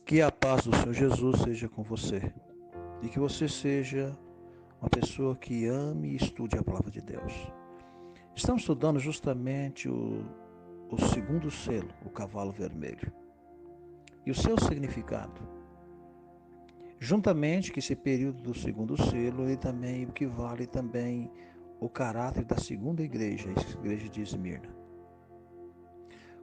Que a paz do Senhor Jesus seja com você e que você seja uma pessoa que ame e estude a palavra de Deus. Estamos estudando justamente o segundo selo, o cavalo vermelho, e o seu significado. Juntamente que esse período do segundo selo, ele também equivale também o caráter da segunda igreja, a igreja de Esmirna.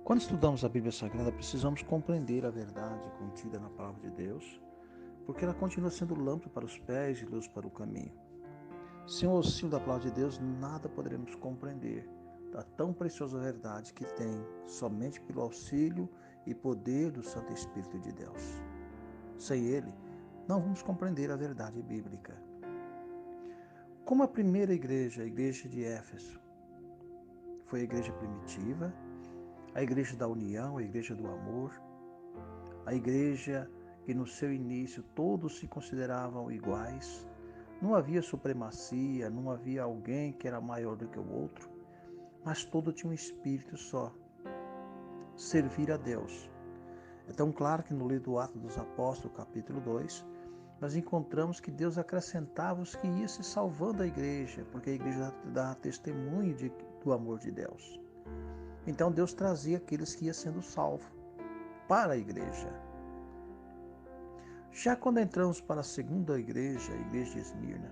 Quando estudamos a Bíblia Sagrada, precisamos compreender a verdade contida na palavra de Deus, porque ela continua sendo lâmpada para os pés e luz para o caminho. Sem o auxílio da palavra de Deus, nada poderemos compreender da tão preciosa verdade que tem somente pelo auxílio e poder do Santo Espírito de Deus. Sem ele, não vamos compreender a verdade bíblica. Como a primeira igreja, a igreja de Éfeso, foi a igreja primitiva, a igreja da união, a igreja do amor, a igreja que no seu início todos se consideravam iguais, não havia supremacia, não havia alguém que era maior do que o outro, mas todo tinha um espírito só, servir a Deus. É tão claro que no livro do Atos dos Apóstolos, capítulo 2, nós encontramos que Deus acrescentava os que iam se salvando a igreja, porque a igreja dá testemunho do amor de Deus. Então Deus trazia aqueles que iam sendo salvos para a igreja. Já quando entramos para a segunda igreja, a igreja de Esmirna,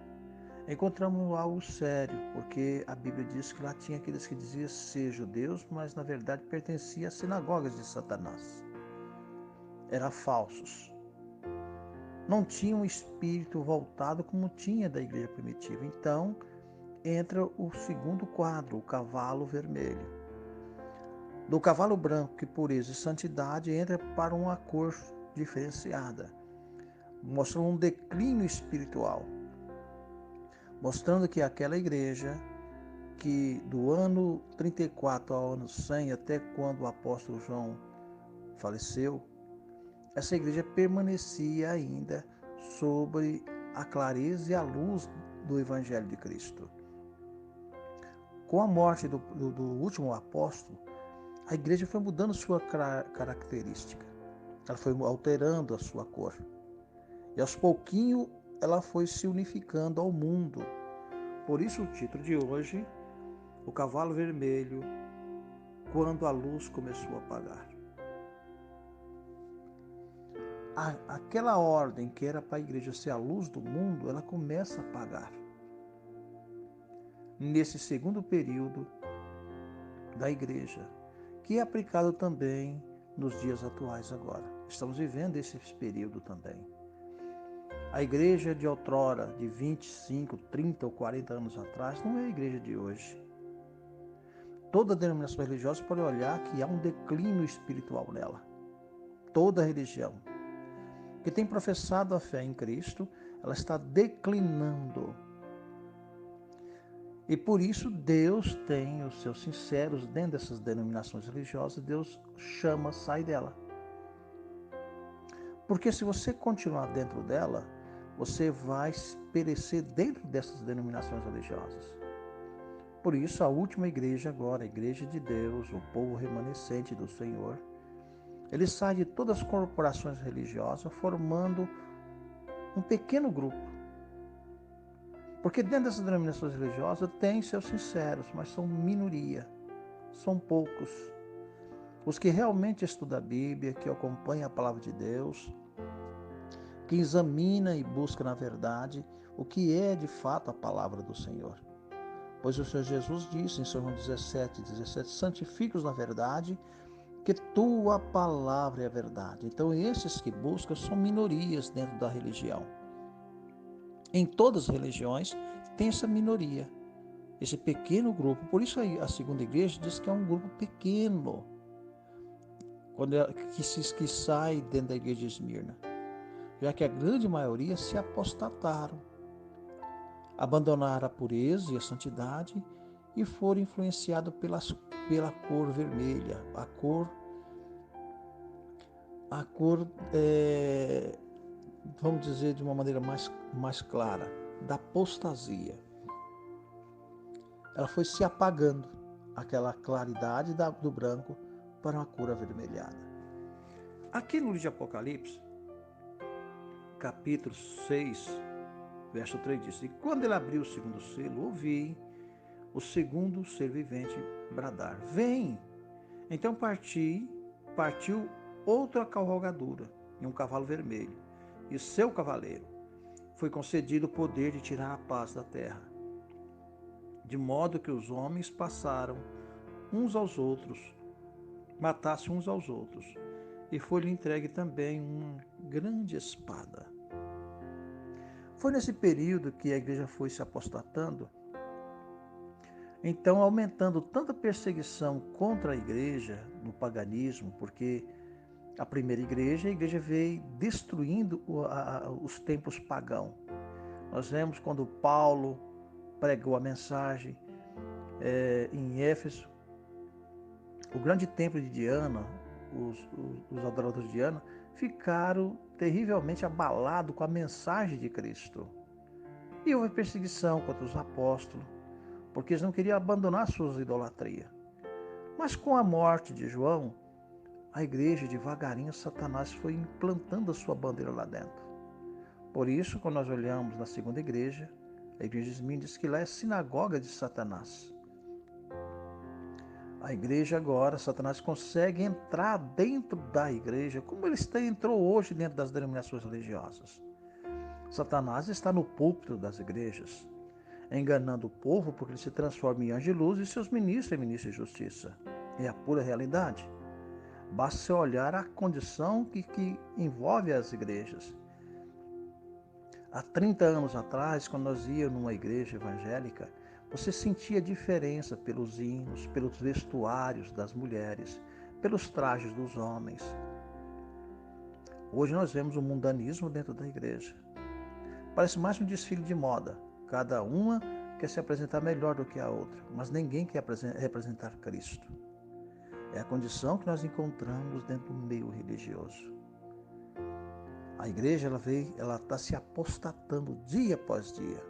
encontramos algo sério, porque a Bíblia diz que lá tinha aqueles que diziam ser judeus, mas na verdade pertenciam às sinagogas de Satanás. Eram falsos. Não tinham um espírito voltado como tinha da igreja primitiva. Então, entra o segundo quadro, o cavalo vermelho. Do cavalo branco, que pureza e santidade, entra para uma cor diferenciada, mostrando um declínio espiritual, mostrando que aquela igreja, que do ano 34 ao ano 100, até quando o apóstolo João faleceu, essa igreja permanecia ainda sobre a clareza e a luz do Evangelho de Cristo. Com a morte do último apóstolo, a igreja foi mudando sua característica. Ela foi alterando a sua cor. E aos pouquinhos ela foi se unificando ao mundo. Por isso o título de hoje, o cavalo vermelho, quando a luz começou a apagar. Aquela ordem que era para a igreja ser a luz do mundo, ela começa a apagar. Nesse segundo período da igreja, que é aplicado também nos dias atuais agora. Estamos vivendo esse período também. A igreja de outrora, de 25, 30 ou 40 anos atrás, não é a igreja de hoje. Toda denominação religiosa pode olhar que há um declínio espiritual nela. Toda religião que tem professado a fé em Cristo, ela está declinando. E por isso Deus tem os seus sinceros dentro dessas denominações religiosas, Deus chama, sai dela. Porque se você continuar dentro dela, você vai perecer dentro dessas denominações religiosas. Por isso a última igreja agora, a igreja de Deus, o povo remanescente do Senhor, ele sai de todas as corporações religiosas, formando um pequeno grupo. Porque dentro dessas denominações religiosas tem seus sinceros, mas são minoria, são poucos. Os que realmente estudam a Bíblia, que acompanham a palavra de Deus, que examina e busca na verdade o que é de fato a palavra do Senhor. Pois o Senhor Jesus disse em São João 17, santifica-os na verdade, que tua palavra é a verdade. Então esses que buscam são minorias dentro da religião. Em todas as religiões tem essa minoria, esse pequeno grupo. Por isso a segunda igreja diz que é um grupo pequeno, que sai dentro da igreja de Esmirna, já que a grande maioria se apostataram, abandonaram a pureza e a santidade e foram influenciados pela cor vermelha, a cor vamos dizer de uma maneira mais clara, da apostasia. Ela foi se apagando, aquela claridade do branco para uma cor avermelhada. Aqui no livro de Apocalipse, capítulo 6, verso 3 diz: E quando ele abriu o segundo selo, ouvi o segundo ser vivente bradar: Vem! Então partiu outra cavalgadura, em um cavalo vermelho, e seu cavaleiro foi concedido o poder de tirar a paz da terra, de modo que os homens passaram uns aos outros, matassem uns aos outros, e foi-lhe entregue também uma grande espada. Foi nesse período que a igreja foi se apostatando, então aumentando tanta perseguição contra a igreja no paganismo, porque a primeira igreja, a igreja veio destruindo os templos pagãos. Nós vemos quando Paulo pregou a mensagem em Éfeso, o grande templo de Diana, os adoradores de Diana, ficaram terrivelmente abalados com a mensagem de Cristo. E houve perseguição contra os apóstolos, porque eles não queriam abandonar suas idolatrias. Mas com a morte de João, a igreja, devagarinho, Satanás foi implantando a sua bandeira lá dentro. Por isso, quando nós olhamos na segunda igreja, a igreja de Esmirna diz que lá é sinagoga de Satanás. A igreja agora, Satanás consegue entrar dentro da igreja, como ele entrou hoje dentro das denominações religiosas. Satanás está no púlpito das igrejas, enganando o povo porque ele se transforma em anjo de luz e seus ministros em ministros de justiça. É a pura realidade. Basta olhar a condição que envolve as igrejas. Há 30 anos atrás, quando nós íamos numa igreja evangélica, você sentia a diferença pelos hinos, pelos vestuários das mulheres, pelos trajes dos homens. Hoje nós vemos o mundanismo dentro da igreja. Parece mais um desfile de moda. Cada uma quer se apresentar melhor do que a outra, mas ninguém quer representar Cristo. É a condição que nós encontramos dentro do meio religioso. A igreja ela está se apostatando dia após dia,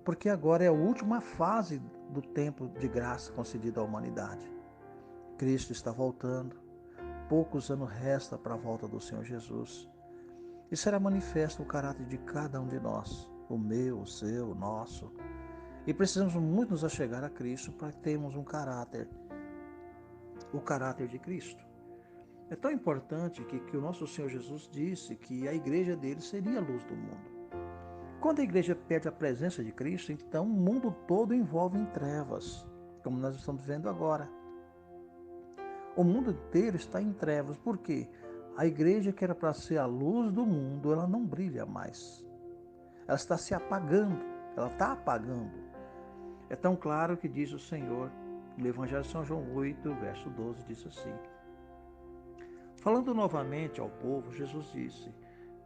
porque agora é a última fase do tempo de graça concedido à humanidade. Cristo está voltando, poucos anos resta para a volta do Senhor Jesus, e será manifesto o caráter de cada um de nós, o meu, o seu, o nosso, e precisamos muito nos achegar a Cristo para termos o caráter de Cristo. É tão importante que o nosso Senhor Jesus disse que a igreja dele seria a luz do mundo. Quando a igreja perde a presença de Cristo, então o mundo todo envolve em trevas, como nós estamos vendo agora. O mundo inteiro está em trevas, por quê? A igreja que era para ser a luz do mundo, ela não brilha mais. Ela está se apagando, ela está apagando. É tão claro que diz o Senhor, no Evangelho de São João 8, verso 12, diz assim: Falando novamente ao povo, Jesus disse: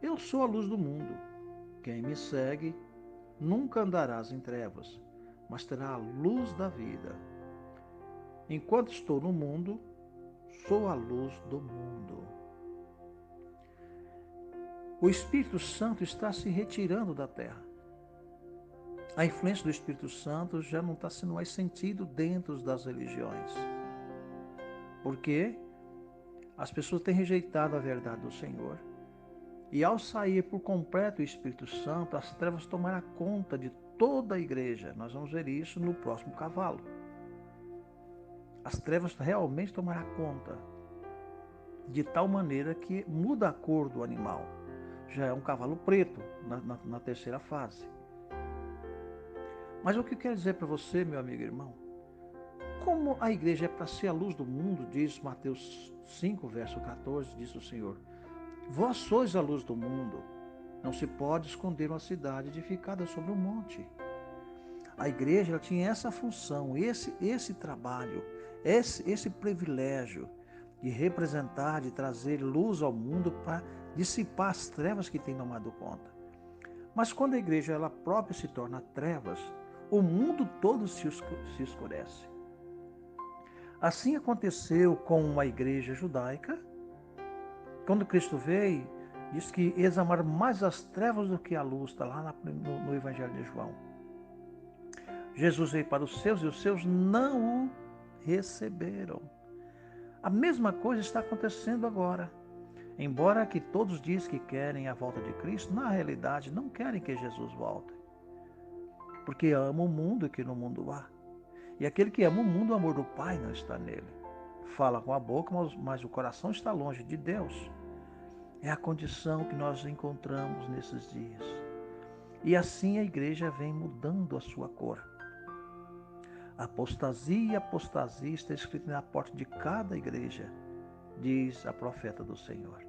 Eu sou a luz do mundo. Quem me segue nunca andarás em trevas, mas terá a luz da vida. Enquanto estou no mundo, sou a luz do mundo. O Espírito Santo está se retirando da terra. A influência do Espírito Santo já não está sendo mais sentido dentro das religiões. Por quê? As pessoas têm rejeitado a verdade do Senhor. E ao sair por completo o Espírito Santo, as trevas tomarão conta de toda a igreja. Nós vamos ver isso no próximo cavalo. As trevas realmente tomarão conta, de tal maneira que muda a cor do animal. Já é um cavalo preto na terceira fase. Mas o que eu quero dizer para você, meu amigo e irmão? Como a igreja é para ser a luz do mundo, diz Mateus 5, verso 14, diz o Senhor: Vós sois a luz do mundo. Não se pode esconder uma cidade edificada sobre um monte. A igreja ela tinha essa função, esse trabalho, esse privilégio de representar, de trazer luz ao mundo para dissipar as trevas que tem tomado conta. Mas quando a igreja ela própria se torna trevas, o mundo todo se escurece. Assim aconteceu com a igreja judaica. Quando Cristo veio, diz que eles amaram mais as trevas do que a luz, está lá no Evangelho de João. Jesus veio para os seus e os seus não o receberam. A mesma coisa está acontecendo agora. Embora que todos dizem que querem a volta de Cristo, na realidade não querem que Jesus volte, porque amam o mundo que no mundo há. E aquele que ama o mundo, o amor do Pai não está nele. Fala com a boca, mas o coração está longe de Deus. É a condição que nós encontramos nesses dias. E assim a igreja vem mudando a sua cor. Apostasia, apostasia está escrito na porta de cada igreja, diz a profeta do Senhor.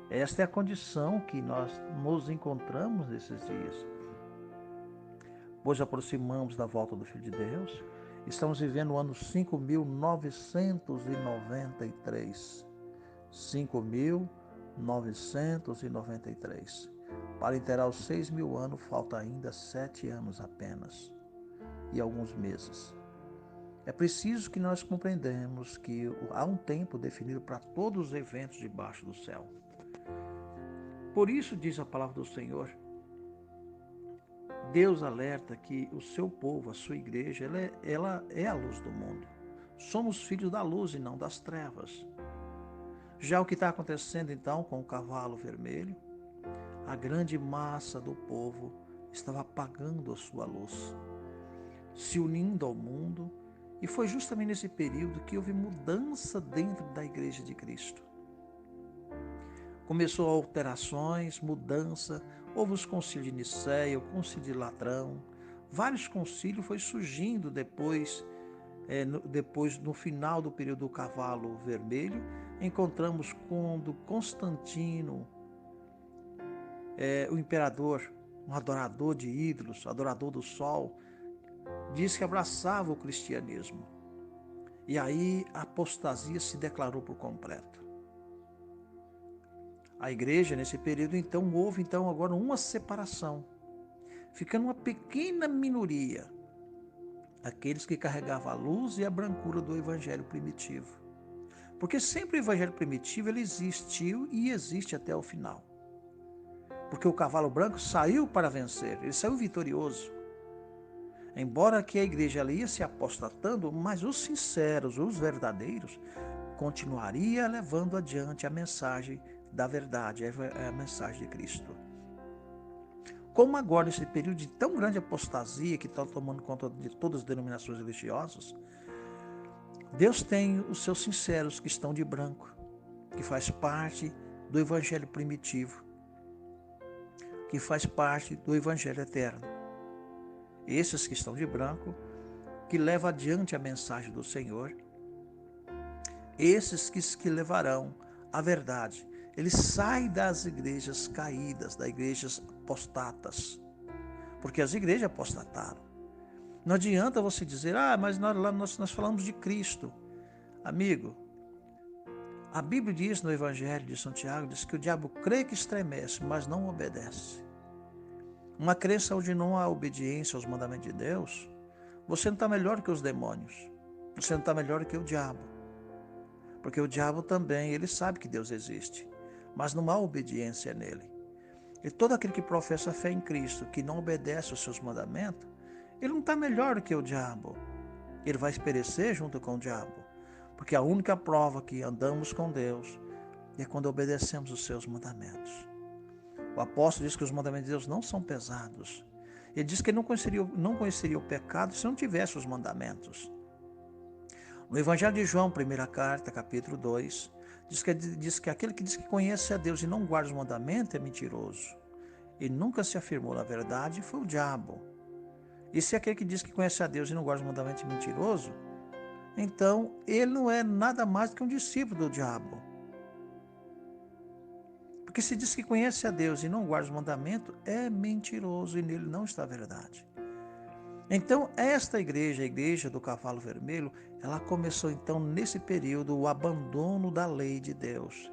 Esta é a condição que nós nos encontramos nesses dias. Pois aproximamos da volta do Filho de Deus, estamos vivendo o ano 5.993. 5.993. Para inteirar os 6.000 anos, falta ainda 7 anos apenas e alguns meses. É preciso que nós compreendamos que há um tempo definido para todos os eventos debaixo do céu. Por isso, diz a palavra do Senhor, Deus alerta que o seu povo, a sua igreja, ela é a luz do mundo. Somos filhos da luz e não das trevas. Já o que está acontecendo então com o cavalo vermelho, a grande massa do povo estava apagando a sua luz, se unindo ao mundo, e foi justamente nesse período que houve mudança dentro da Igreja de Cristo. Começou alterações, mudança, houve os concílios de Nicéia, o concílio de Latrão, vários concílios foi surgindo depois no final do período do cavalo vermelho, encontramos quando Constantino, o imperador, um adorador de ídolos, adorador do sol, diz que abraçava o cristianismo. E aí a apostasia se declarou por completo. A igreja, nesse período, então, houve agora uma separação, ficando uma pequena minoria, aqueles que carregavam a luz e a brancura do evangelho primitivo. Porque sempre o evangelho primitivo ele existiu e existe até o final. Porque o cavalo branco saiu para vencer, ele saiu vitorioso. Embora que a igreja ali ia se apostatando, mas os sinceros, os verdadeiros, continuaria levando adiante a mensagem da verdade, a mensagem de Cristo. Como agora, nesse período de tão grande apostasia que está tomando conta de todas as denominações religiosas, Deus tem os seus sinceros que estão de branco, que faz parte do evangelho primitivo, que faz parte do evangelho eterno. Esses que estão de branco, que levam adiante a mensagem do Senhor, esses que levarão a verdade. Ele sai das igrejas caídas, das igrejas apostatas, porque as igrejas apostataram. Não adianta você dizer, mas nós falamos de Cristo. Amigo, a Bíblia diz no Evangelho de Santiago, diz que o diabo crê que estremece, mas não obedece. Uma crença onde não há obediência aos mandamentos de Deus, você não está melhor que os demônios, você não está melhor que o diabo. Porque o diabo também, ele sabe que Deus existe, mas não há obediência nele. E todo aquele que professa a fé em Cristo, que não obedece aos seus mandamentos, ele não está melhor que o diabo. Ele vai perecer junto com o diabo. Porque a única prova que andamos com Deus é quando obedecemos os seus mandamentos. O apóstolo diz que os mandamentos de Deus não são pesados. Ele diz que ele não conheceria o pecado se não tivesse os mandamentos. No Evangelho de João, primeira carta, capítulo 2, diz que aquele que diz que conhece a Deus e não guarda os mandamentos é mentiroso. Ele nunca se afirmou na verdade, foi o diabo. E se aquele que diz que conhece a Deus e não guarda os mandamentos é mentiroso, então ele não é nada mais do que um discípulo do diabo. Porque se diz que conhece a Deus e não guarda os mandamentos, é mentiroso e nele não está a verdade. Então, esta igreja, a igreja do cavalo vermelho, ela começou então nesse período o abandono da lei de Deus.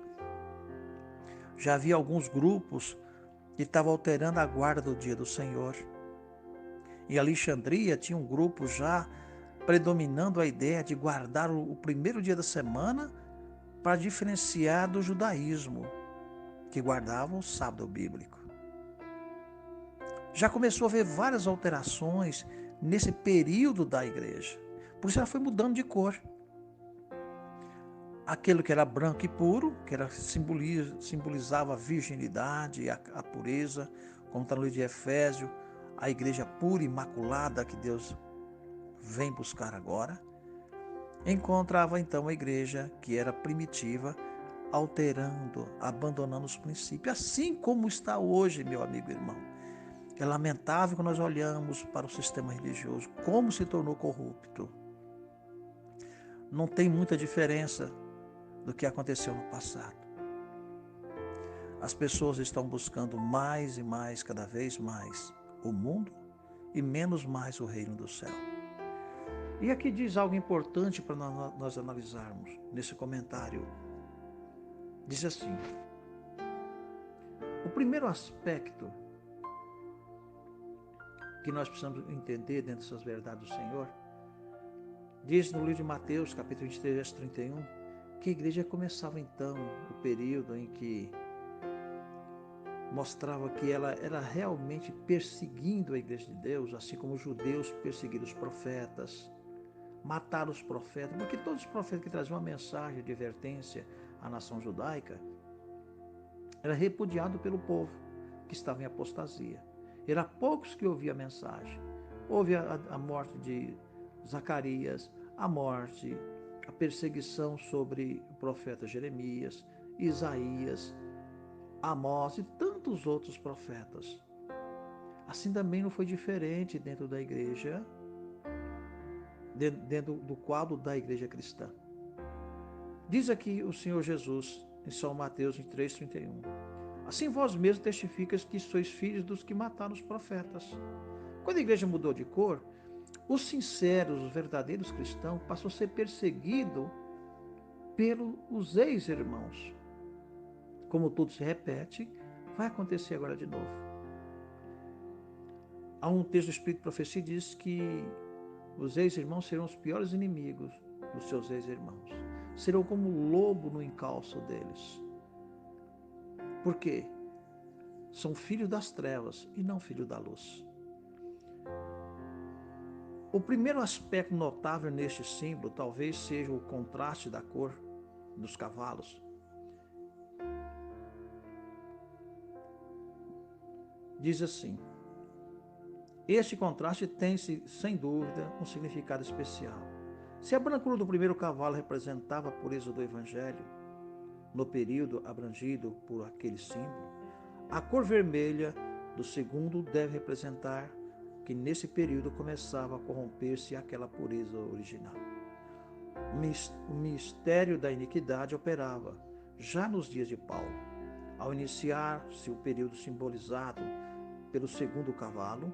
Já havia alguns grupos que estavam alterando a guarda do dia do Senhor. Em Alexandria tinha um grupo já predominando a ideia de guardar o primeiro dia da semana para diferenciar do judaísmo, que guardava o sábado bíblico. Já começou a haver várias alterações nesse período da igreja. Por isso ela foi mudando de cor. aquele que era branco e puro, que era, simbolizava a virginidade, a pureza, como está no livro de Efésios, a igreja pura e imaculada que Deus vem buscar agora. Encontrava então a igreja que era primitiva, alterando, abandonando os princípios, assim como está hoje, meu amigo e irmão. É lamentável que nós olhamos para o sistema religioso, como se tornou corrupto. Não tem muita diferença do que aconteceu no passado. As pessoas estão buscando mais e mais, cada vez mais, o mundo e menos mais o reino do céu. E aqui diz algo importante para nós analisarmos nesse comentário. Diz assim: o primeiro aspecto que nós precisamos entender dentro dessas verdades do Senhor, diz no livro de Mateus, capítulo 23, verso 31, que a igreja começava então o período em que mostrava que ela era realmente perseguindo a igreja de Deus, assim como os judeus perseguiram os profetas, mataram os profetas, porque todos os profetas que traziam uma mensagem de advertência à nação judaica era repudiado pelo povo que estava em apostasia. Era poucos que ouviam a mensagem. Houve a morte de Zacarias, a morte, a perseguição sobre o profeta Jeremias, Isaías, Amós e tantos outros profetas. Assim também não foi diferente dentro da igreja, dentro do quadro da igreja cristã. Diz aqui o Senhor Jesus, em São Mateus 23:31. Assim vós mesmos testificas que sois filhos dos que mataram os profetas. Quando a igreja mudou de cor, os sinceros, os verdadeiros cristãos, passou a ser perseguido pelos ex-irmãos. Como tudo se repete, vai acontecer agora de novo. Há um texto do Espírito de Profecia que diz que os ex-irmãos serão os piores inimigos dos seus ex-irmãos. Serão como um lobo no encalço deles. Por quê? São filhos das trevas e não filhos da luz. O primeiro aspecto notável neste símbolo talvez seja o contraste da cor dos cavalos. Diz assim: este contraste tem, sem dúvida, um significado especial. Se a brancura do primeiro cavalo representava a pureza do Evangelho, no período abrangido por aquele símbolo, a cor vermelha do segundo deve representar que nesse período começava a corromper-se aquela pureza original. O mistério da iniquidade operava já nos dias de Paulo. Ao iniciar-se o período simbolizado pelo segundo cavalo,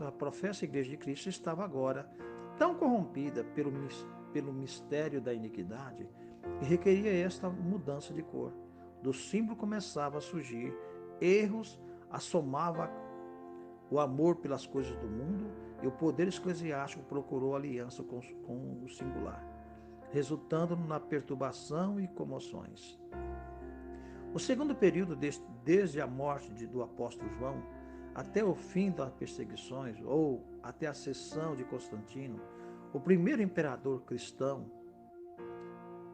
a professa Igreja de Cristo estava agora tão corrompida pelo mistério da iniquidade que requeria esta mudança de cor. Do símbolo começava a surgir erros, assomava o amor pelas coisas do mundo e o poder eclesiástico procurou aliança com o singular, resultando na perturbação e comoções. O segundo período, desde a morte do apóstolo João até o fim das perseguições, ou até a ascensão de Constantino, o primeiro imperador cristão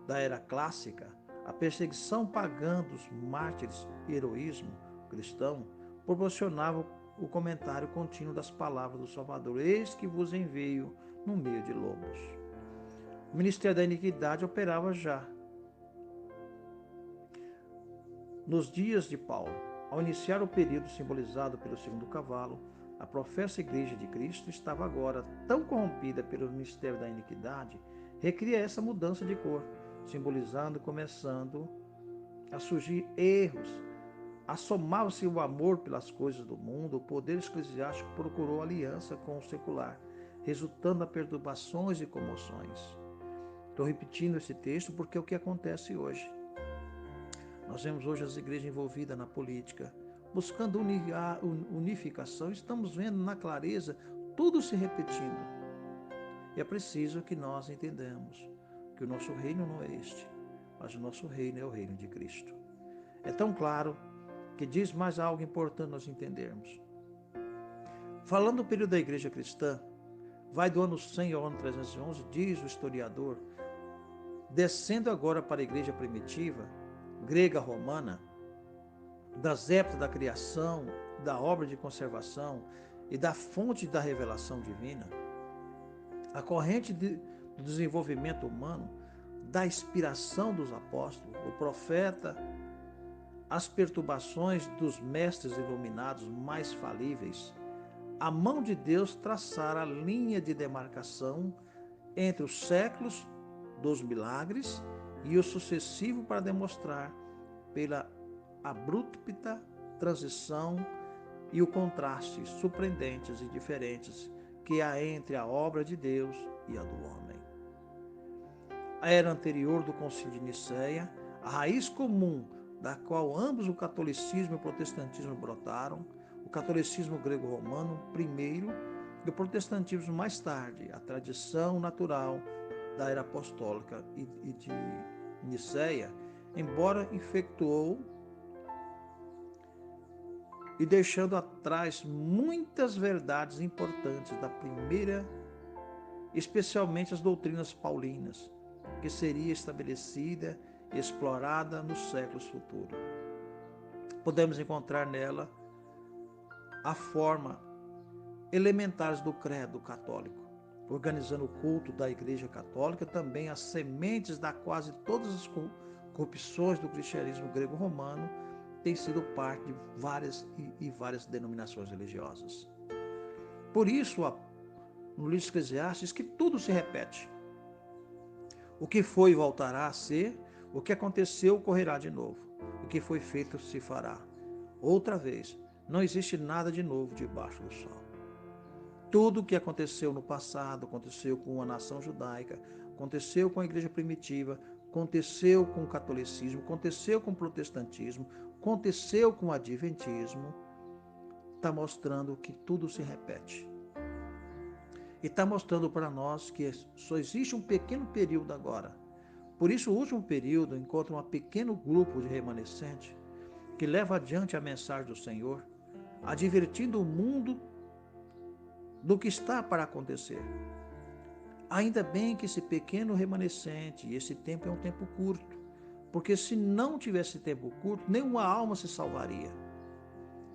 da era clássica, a perseguição pagã dos mártires e heroísmo cristão proporcionava o comentário contínuo das palavras do Salvador: eis que vos envio no meio de lobos. O ministério da iniquidade operava já nos dias de Paulo. Ao iniciar o período simbolizado pelo segundo cavalo, a professa Igreja de Cristo estava agora tão corrompida pelo mistério da iniquidade, requeria essa mudança de cor, simbolizando, começando a surgir erros. Assomava-se o amor pelas coisas do mundo, o poder eclesiástico procurou aliança com o secular, resultando em perturbações e comoções. Estou repetindo esse texto porque é o que acontece hoje. Nós vemos hoje as igrejas envolvidas na política, buscando unificação. Estamos vendo na clareza tudo se repetindo. E é preciso que nós entendamos que o nosso reino não é este, mas o nosso reino é o reino de Cristo. É tão claro que diz mais algo importante nós entendermos. Falando do período da igreja cristã, vai do ano 100 ao ano 311, diz o historiador, Descendo agora para a igreja primitiva, grega romana, das épocas da criação, da obra de conservação e da fonte da revelação divina, a corrente do desenvolvimento humano, da inspiração dos apóstolos, o profeta, as perturbações dos mestres iluminados mais falíveis, a mão de Deus traçara a linha de demarcação entre os séculos dos milagres e o sucessivo para demonstrar pela abrupta transição e o contraste surpreendentes e diferentes que há entre a obra de Deus e a do homem. A era anterior do Concílio de Nicéia, a raiz comum da qual ambos o catolicismo e o protestantismo brotaram, o catolicismo grego-romano primeiro e o protestantismo mais tarde, a tradição natural da era apostólica e de Nicéia, embora infectuou e deixando atrás muitas verdades importantes da primeira, especialmente as doutrinas paulinas, que seria estabelecida e explorada nos séculos futuros. Podemos encontrar nela a forma elementares do credo católico, organizando o culto da Igreja Católica, também as sementes da quase todas as corrupções do cristianismo grego-romano têm sido parte de várias denominações religiosas. Por isso, no livro de Eclesiastes, que tudo se repete. O que foi voltará a ser, o que aconteceu ocorrerá de novo, o que foi feito se fará. Outra vez, não existe nada de novo debaixo do sol. Tudo o que aconteceu no passado, aconteceu com a nação judaica, aconteceu com a igreja primitiva, aconteceu com o catolicismo, aconteceu com o protestantismo, aconteceu com o adventismo, está mostrando que tudo se repete. E está mostrando para nós que só existe um pequeno período agora. Por isso, o último período encontra um pequeno grupo de remanescentes que leva adiante a mensagem do Senhor, advertindo o mundo do que está para acontecer. Ainda bem que esse pequeno remanescente, esse tempo é um tempo curto, porque se não tivesse tempo curto, nenhuma alma se salvaria.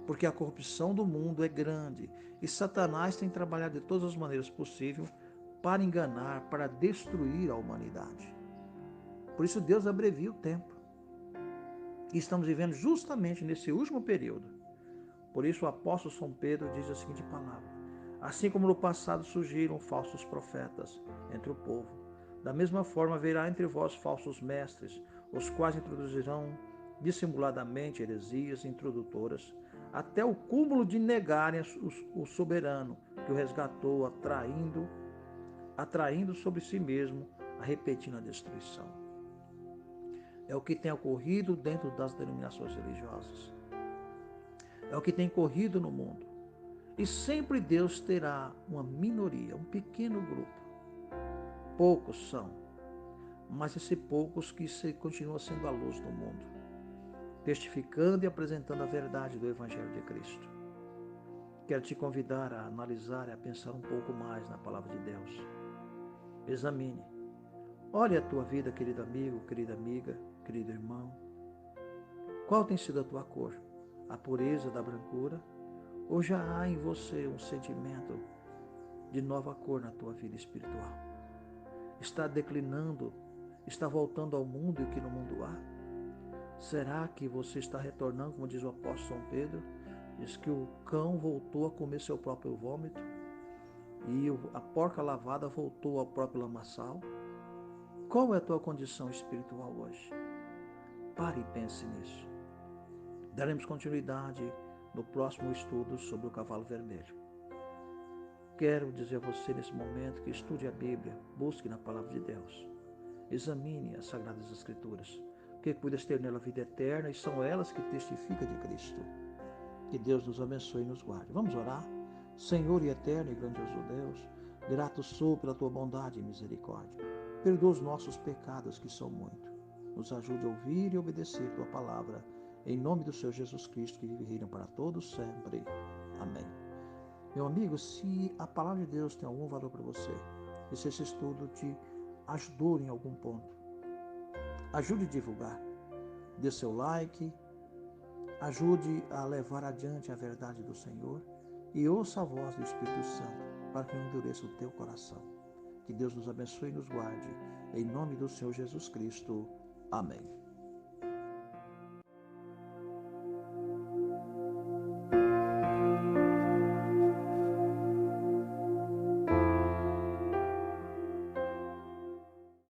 Porque a corrupção do mundo é grande e Satanás tem trabalhado de todas as maneiras possíveis para enganar, para destruir a humanidade. Por isso Deus abrevia o tempo. E estamos vivendo justamente nesse último período. Por isso o apóstolo São Pedro diz a seguinte palavra: assim como no passado surgiram falsos profetas entre o povo, da mesma forma haverá entre vós falsos mestres, os quais introduzirão dissimuladamente heresias introdutoras, até o cúmulo de negarem o soberano que o resgatou, atraindo sobre si mesmo a repentina destruição. É o que tem ocorrido dentro das denominações religiosas. É o que tem ocorrido no mundo. E sempre Deus terá uma minoria, um pequeno grupo. Poucos são, mas esses poucos que continuam sendo a luz do mundo, testificando e apresentando a verdade do Evangelho de Cristo. Quero te convidar a analisar e a pensar um pouco mais na palavra de Deus. Examine. Olhe a tua vida, querido amigo, querida amiga, querido irmão. Qual tem sido a tua cor? A pureza da brancura? Ou já há em você um sentimento de nova cor na tua vida espiritual? Está declinando? Está voltando ao mundo e o que no mundo há? Será que você está retornando, como diz o apóstolo São Pedro? Diz que o cão voltou a comer seu próprio vômito e a porca lavada voltou ao próprio lamaçal. Qual é a tua condição espiritual hoje? Pare e pense nisso. Daremos continuidade no próximo estudo sobre o cavalo vermelho. Quero dizer a você nesse momento que estude a Bíblia, busque na palavra de Deus. Examine as Sagradas Escrituras, porque cuidas ter nela vida eterna e são elas que testificam de Cristo. Que Deus nos abençoe e nos guarde. Vamos orar? Senhor e eterno e grandioso Deus, grato sou pela tua bondade e misericórdia. Perdoa os nossos pecados, que são muito. Nos ajude a ouvir e obedecer tua palavra. Em nome do Senhor Jesus Cristo, que vive e reina para todos sempre. Amém. Meu amigo, se a palavra de Deus tem algum valor para você, e se esse estudo te ajudou em algum ponto, Ajude a divulgar. Dê seu like, ajude a levar adiante a verdade do Senhor e ouça a voz do Espírito Santo para que não endureça o teu coração. Que Deus nos abençoe e nos guarde. Em nome do Senhor Jesus Cristo. Amém.